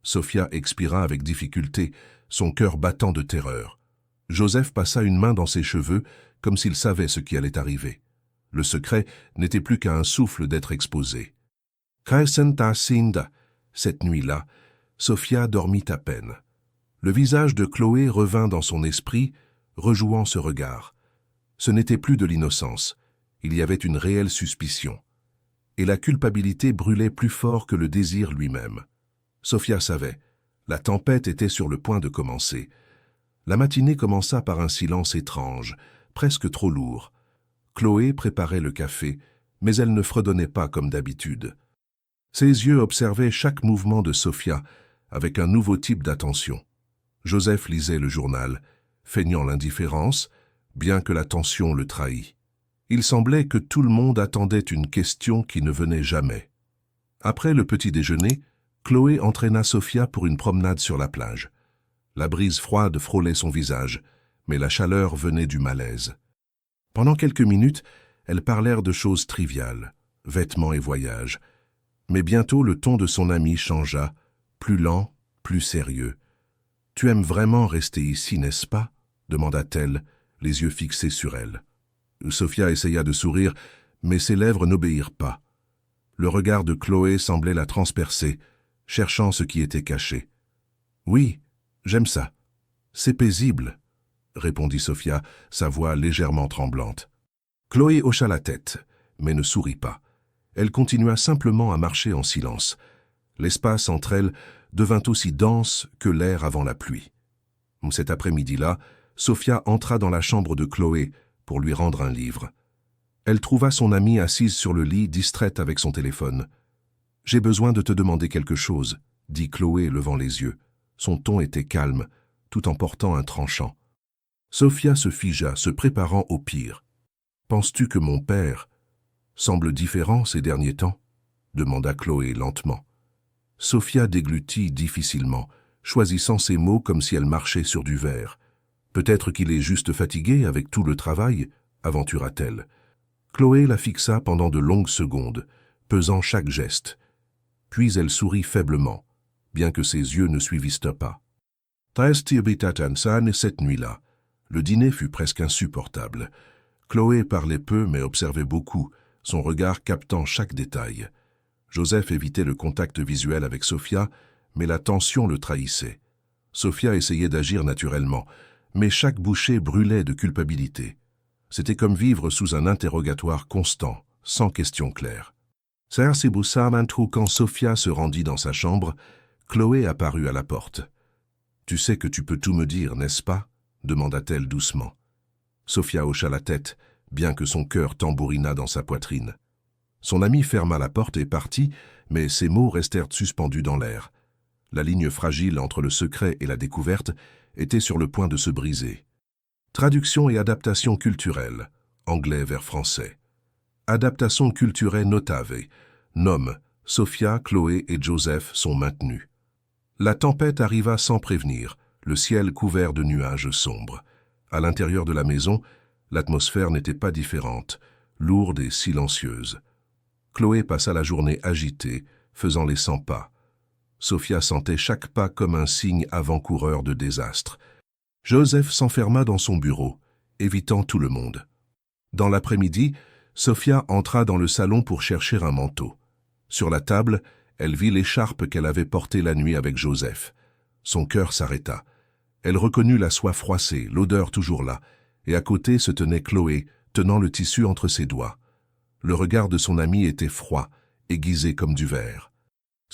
Sophia expira avec difficulté, son cœur battant de terreur. Joseph passa une main dans ses cheveux, comme s'il savait ce qui allait arriver. Le secret n'était plus qu'à un souffle d'être exposé. Cette nuit-là, Sophia dormit à peine. Le visage de Chloé revint dans son esprit, rejouant ce regard. Ce n'était plus de l'innocence, il y avait une réelle suspicion. Et la culpabilité brûlait plus fort que le désir lui-même. Sophia savait, la tempête était sur le point de commencer. La matinée commença par un silence étrange, presque trop lourd. Chloé préparait le café, mais elle ne fredonnait pas comme d'habitude. Ses yeux observaient chaque mouvement de Sophia avec un nouveau type d'attention. Joseph lisait le journal, feignant l'indifférence, bien que la tension le trahît. Il semblait que tout le monde attendait une question qui ne venait jamais. Après le petit déjeuner, Chloé entraîna Sophia pour une promenade sur la plage. La brise froide frôlait son visage, mais la chaleur venait du malaise. Pendant quelques minutes, elles parlèrent de choses triviales, vêtements et voyages. Mais bientôt le ton de son amie changea, plus lent, plus sérieux. « Tu aimes vraiment rester ici, n'est-ce pas ?» demanda-t-elle, les yeux fixés sur elle. Sophia essaya de sourire, mais ses lèvres n'obéirent pas. Le regard de Chloé semblait la transpercer, cherchant ce qui était caché. « Oui, j'aime ça. C'est paisible, » répondit Sophia, sa voix légèrement tremblante. Chloé hocha la tête, mais ne sourit pas. Elle continua simplement à marcher en silence. L'espace entre elles devint aussi dense que l'air avant la pluie. Cet après-midi-là, Sophia entra dans la chambre de Chloé pour lui rendre un livre. Elle trouva son amie assise sur le lit, distraite avec son téléphone. « J'ai besoin de te demander quelque chose », dit Chloé, levant les yeux. Son ton était calme, tout en portant un tranchant. Sophia se figea, se préparant au pire. « Penses-tu que mon père semble différent ces derniers temps ?» demanda Chloé lentement. Sophia déglutit difficilement, choisissant ses mots comme si elle marchait sur du verre. « Peut-être qu'il est juste fatigué avec tout le travail », aventura-t-elle. Chloé la fixa pendant de longues secondes, pesant chaque geste. Puis elle sourit faiblement, bien que ses yeux ne suivissent pas. Cette nuit-là, le dîner fut presque insupportable. Chloé parlait peu mais observait beaucoup, son regard captant chaque détail. Joseph évitait le contact visuel avec Sophia, mais la tension le trahissait. Sofia essayait d'agir naturellement, mais chaque bouchée brûlait de culpabilité. C'était comme vivre sous un interrogatoire constant, sans question claire. Quand Sofia se rendit dans sa chambre, Chloé apparut à la porte. « Tu sais que tu peux tout me dire, n'est-ce pas ?» demanda-t-elle doucement. Sofia hocha la tête, bien que son cœur tambourina dans sa poitrine. Son amie ferma la porte et partit, mais ses mots restèrent suspendus dans l'air. La ligne fragile entre le secret et la découverte était sur le point de se briser. Traduction et adaptation culturelle, anglais vers français. Adaptation culturelle notave. Nomme, Sofia, Chloé et Joseph sont maintenus. La tempête arriva sans prévenir, le ciel couvert de nuages sombres. À l'intérieur de la maison, l'atmosphère n'était pas différente, lourde et silencieuse. Chloé passa la journée agitée, faisant les 100 pas. Sofia sentait chaque pas comme un signe avant-coureur de désastre. Joseph s'enferma dans son bureau, évitant tout le monde. Dans l'après-midi, Sofia entra dans le salon pour chercher un manteau. Sur la table, elle vit l'écharpe qu'elle avait portée la nuit avec Joseph. Son cœur s'arrêta. Elle reconnut la soie froissée, l'odeur toujours là, et à côté se tenait Chloé, tenant le tissu entre ses doigts. Le regard de son ami était froid, aiguisé comme du verre. «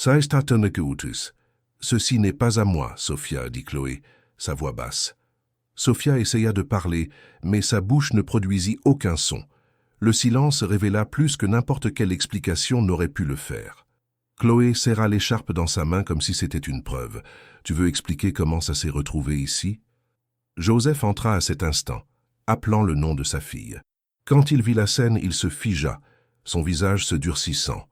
Ceci n'est pas à moi, Sofia, dit Chloé, sa voix basse. Sofia essaya de parler, mais sa bouche ne produisit aucun son. Le silence révéla plus que n'importe quelle explication n'aurait pu le faire. Chloé serra l'écharpe dans sa main comme si c'était une preuve. « Tu veux expliquer comment ça s'est retrouvé ici ?» Joseph entra à cet instant, appelant le nom de sa fille. Quand il vit la scène, il se figea, son visage se durcissant.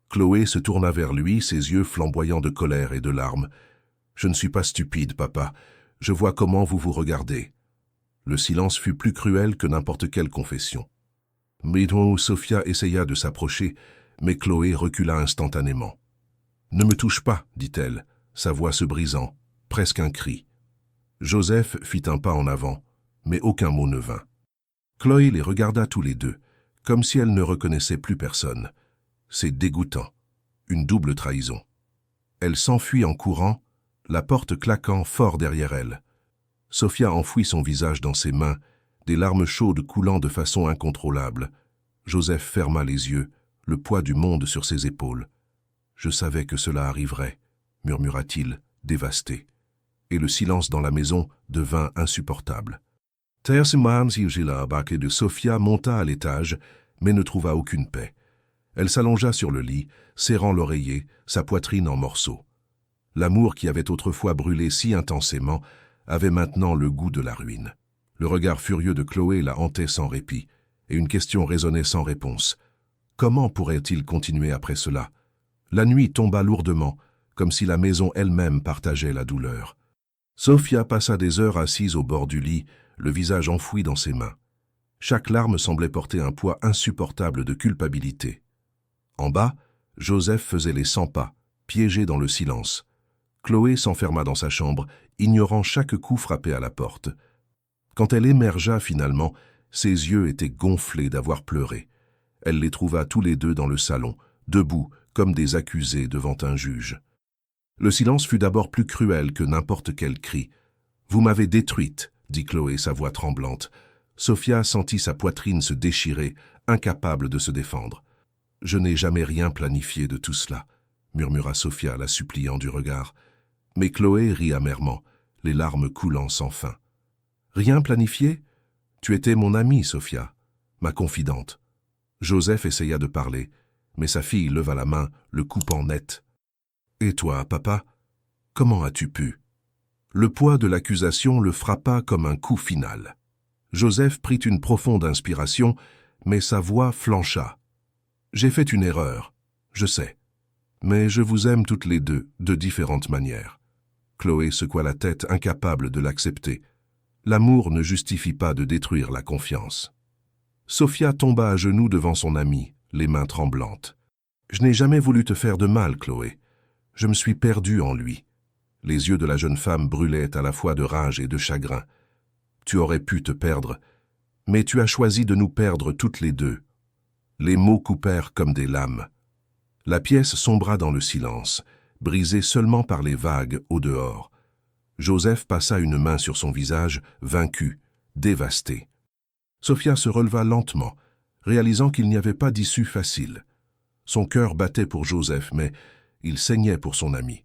Chloé se tourna vers lui, ses yeux flamboyants de colère et de larmes. « Je ne suis pas stupide, papa. Je vois comment vous vous regardez. » Le silence fut plus cruel que n'importe quelle confession. Sofia essaya de s'approcher, mais Chloé recula instantanément. « Ne me touche pas, dit-elle, sa voix se brisant, presque un cri. Joseph fit un pas en avant, mais aucun mot ne vint. Chloé les regarda tous les deux, comme si elle ne reconnaissait plus personne. C'est dégoûtant, une double trahison. Elle s'enfuit en courant, la porte claquant fort derrière elle. Sofia enfouit son visage dans ses mains, des larmes chaudes coulant de façon incontrôlable. Joseph ferma les yeux, le poids du monde sur ses épaules. « Je savais que cela arriverait », murmura-t-il, dévasté. Et le silence dans la maison devint insupportable. De Sofia monta à l'étage, mais ne trouva aucune paix. Elle s'allongea sur le lit, serrant l'oreiller, sa poitrine en morceaux. L'amour qui avait autrefois brûlé si intensément avait maintenant le goût de la ruine. Le regard furieux de Chloé la hantait sans répit, et une question résonnait sans réponse. Comment pourrait-il continuer après cela? La nuit tomba lourdement, comme si la maison elle-même partageait la douleur. Sofia passa des heures assise au bord du lit, le visage enfoui dans ses mains. Chaque larme semblait porter un poids insupportable de culpabilité. En bas, Joseph faisait les 100 pas, piégé dans le silence. Chloé s'enferma dans sa chambre, ignorant chaque coup frappé à la porte. Quand elle émergea finalement, ses yeux étaient gonflés d'avoir pleuré. Elle les trouva tous les deux dans le salon, debout, comme des accusés devant un juge. Le silence fut d'abord plus cruel que n'importe quel cri. « Vous m'avez détruite », dit Chloé, sa voix tremblante. Sofia sentit sa poitrine se déchirer, incapable de se défendre. « Je n'ai jamais rien planifié de tout cela », murmura Sofia, la suppliant du regard. Mais Chloé rit amèrement, les larmes coulant sans fin. « Rien planifié? Tu étais mon amie, Sofia, ma confidente. » Joseph essaya de parler, mais sa fille leva la main, le coupant net. « Et toi, papa, comment as-tu pu ?» Le poids de l'accusation le frappa comme un coup final. Joseph prit une profonde inspiration, mais sa voix flancha. « J'ai fait une erreur, je sais, mais je vous aime toutes les deux de différentes manières. » Chloé secoua la tête, incapable de l'accepter. L'amour ne justifie pas de détruire la confiance. Sofia tomba à genoux devant son amie, les mains tremblantes. « Je n'ai jamais voulu te faire de mal, Chloé. Je me suis perdue en lui. » Les yeux de la jeune femme brûlaient à la fois de rage et de chagrin. « Tu aurais pu te perdre, mais tu as choisi de nous perdre toutes les deux. » Les mots coupèrent comme des lames. La pièce sombra dans le silence, brisée seulement par les vagues au dehors. Joseph passa une main sur son visage, vaincu, dévasté. Sophia se releva lentement, réalisant qu'il n'y avait pas d'issue facile. Son cœur battait pour Joseph, mais il saignait pour son ami.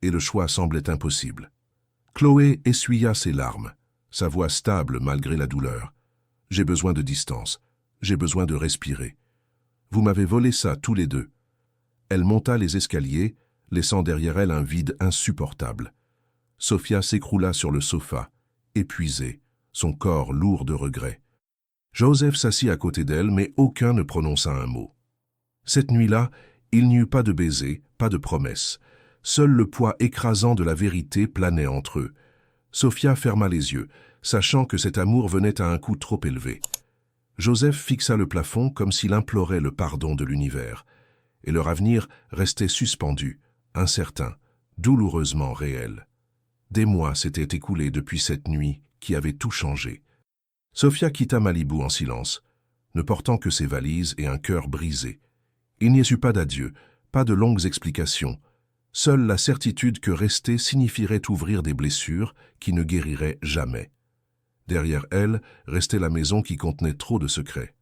Et le choix semblait impossible. Chloé essuya ses larmes, sa voix stable malgré la douleur. « J'ai besoin de distance. J'ai besoin de respirer. Vous m'avez volé ça tous les deux. » Elle monta les escaliers, laissant derrière elle un vide insupportable. Sophia s'écroula sur le sofa, épuisée, son corps lourd de regrets. Joseph s'assit à côté d'elle, mais aucun ne prononça un mot. Cette nuit-là, il n'y eut pas de baiser, pas de promesses. Seul le poids écrasant de la vérité planait entre eux. Sophia ferma les yeux, sachant que cet amour venait à un coût trop élevé. Joseph fixa le plafond comme s'il implorait le pardon de l'univers, et leur avenir restait suspendu, incertain, douloureusement réel. Des mois s'étaient écoulés depuis cette nuit qui avait tout changé. Sophia quitta Malibu en silence, ne portant que ses valises et un cœur brisé. Il n'y eut pas d'adieu, pas de longues explications. Seule la certitude que rester signifierait ouvrir des blessures qui ne guériraient jamais. Derrière elle restait la maison qui contenait trop de secrets.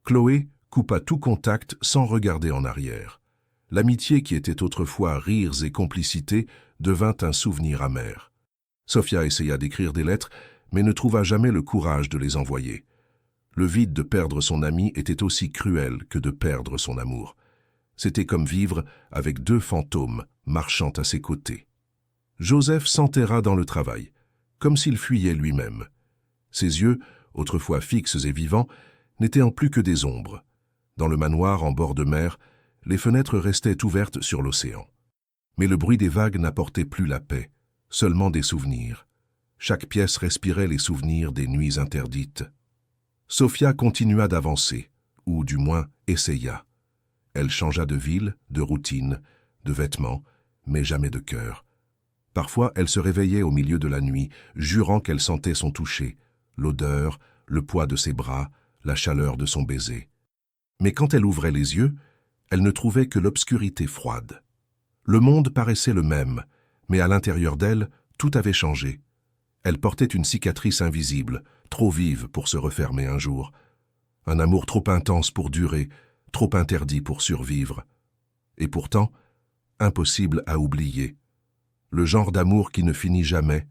Chloé coupa tout contact sans regarder en arrière. L'amitié qui était autrefois rires et complicité devint un souvenir amer. Sophia essaya d'écrire des lettres, mais ne trouva jamais le courage de les envoyer. Le vide de perdre son ami était aussi cruel que de perdre son amour. C'était comme vivre avec deux fantômes marchant à ses côtés. Joseph s'enterra dans le travail, comme s'il fuyait lui-même. Ses yeux, autrefois fixes et vivants, n'étaient en plus que des ombres. Dans le manoir en bord de mer, les fenêtres restaient ouvertes sur l'océan. Mais le bruit des vagues n'apportait plus la paix, seulement des souvenirs. Chaque pièce respirait les souvenirs des nuits interdites. Sophia continua d'avancer, ou du moins essaya. Elle changea de ville, de routine, de vêtements, mais jamais de cœur. Parfois, elle se réveillait au milieu de la nuit, jurant qu'elle sentait son toucher, l'odeur, le poids de ses bras, la chaleur de son baiser. Mais quand elle ouvrait les yeux, elle ne trouvait que l'obscurité froide. Le monde paraissait le même, mais à l'intérieur d'elle, tout avait changé. Elle portait une cicatrice invisible, trop vive pour se refermer un jour. Un amour trop intense pour durer, trop interdit pour survivre. Et pourtant, impossible à oublier. Le genre d'amour qui ne finit jamais,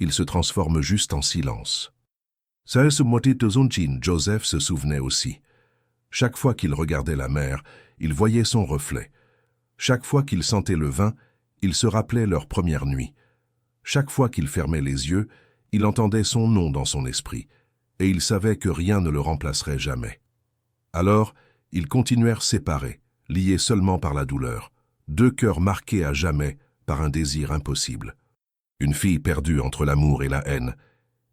il se transforme juste en silence. Joseph se souvenait aussi. Chaque fois qu'il regardait la mer, il voyait son reflet. Chaque fois qu'il sentait le vin, il se rappelait leur première nuit. Chaque fois qu'il fermait les yeux, il entendait son nom dans son esprit, et il savait que rien ne le remplacerait jamais. Alors, ils continuèrent séparés, liés seulement par la douleur, deux cœurs marqués à jamais par un désir impossible. Une fille perdue entre l'amour et la haine,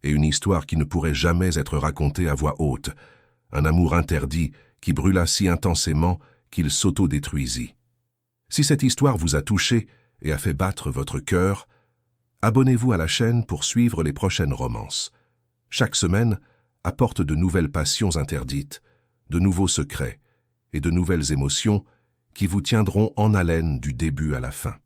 et une histoire qui ne pourrait jamais être racontée à voix haute, un amour interdit qui brûla si intensément qu'il s'auto-détruisit. Si cette histoire vous a touché et a fait battre votre cœur, abonnez-vous à la chaîne pour suivre les prochaines romances. Chaque semaine apporte de nouvelles passions interdites, de nouveaux secrets et de nouvelles émotions qui vous tiendront en haleine du début à la fin.